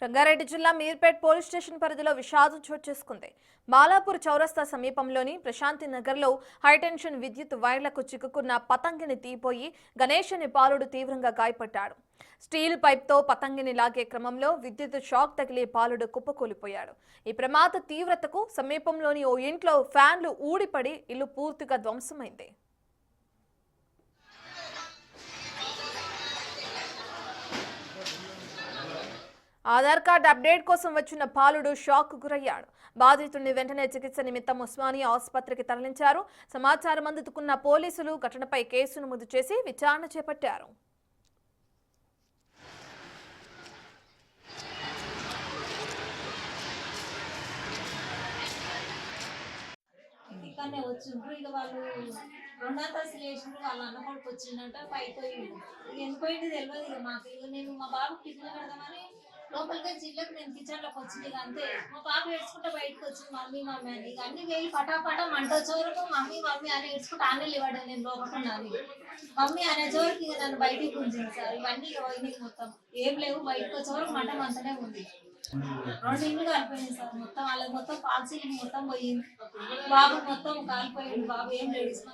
రంగారెడ్డి జిల్లా Meerpet police station పరిధిలో విషాదం చోటు చేసుకుంది. మాలాపూర్ చౌరస్తా సమీపంలోని ప్రశాంతి నగర్లో హైటెన్షన్ విద్యుత్ వైర్లకు చిక్కుకున్న పతంగిని తీపోయి గణేష్ అనే బాలుడు తీవ్రంగా గాయపడ్డాడు. స్టీల్ పైప్తో పతంగిని లాగే క్రమంలో విద్యుత్ షాక్ తగిలి బాలుడు కుప్పకూలిపోయాడు. ఈ ప్రమాద తీవ్రతకు సమీపంలోని ఓ ఇంట్లో ఫ్యాన్లు ఊడిపడి ఇల్లు పూర్తిగా ధ్వంసమైంది. ఆధార్ కార్డు అప్డేట్ కోసం వచ్చిన బాలుడు షాక్ గురయ్యాడు. బాధితుడిని వెంటనే చికిత్స నిమిత్తం ఉస్మానియా ఆసుపత్రికి తరలించారు. సమాచారం అందుకున్న పోలీసులు ఘటనపై కేసు నమోదు చేసి విచారణ చేపట్టారు. ఇంటికనే వచ్చిండ్రు. ఇక వాళ్ళు రెండంతస్తులు వేసిండ్రు. వాళ్ళ అన్న కొడుకు వచ్చిందంట, పైకి పోయిండు. ఇక ఎందుకు తెలియదు. ఇక మాకు ఇక నేను మా బాబు టిఫిన్ పెడదామని లోపలికి చిల్లకు నేను కిచెన్ లోకి వచ్చింది. ఇక అంతే మా బాబు ఏడ్చుకుంటే బయటకు వచ్చింది మమ్మీ మమ్మీ అని. ఇక అన్ని వేలు పటాపటా మంట వచ్చేవరకు మమ్మీ మమ్మీ అని ఏడ్చుకుంటే ఆన్లైన్ ఇవ్వడం నేను లోపడున్నాను. మమ్మీ అనే చోరుకి ఇక నన్ను బయటికి గుంజింది సార్. ఇవన్నీ పోయినాయి మొత్తం, ఏం లేవు. బయటకు వచ్చేవరకు మంట మంతనే ఉంది. 2 ఇండ్లు కాలిపోయింది సార్. మొత్తం వాళ్ళకి మొత్తం పాలసీలు మొత్తం పోయింది. బాబు మొత్తం కాలిపోయింది. బాబు ఏం లేడీస్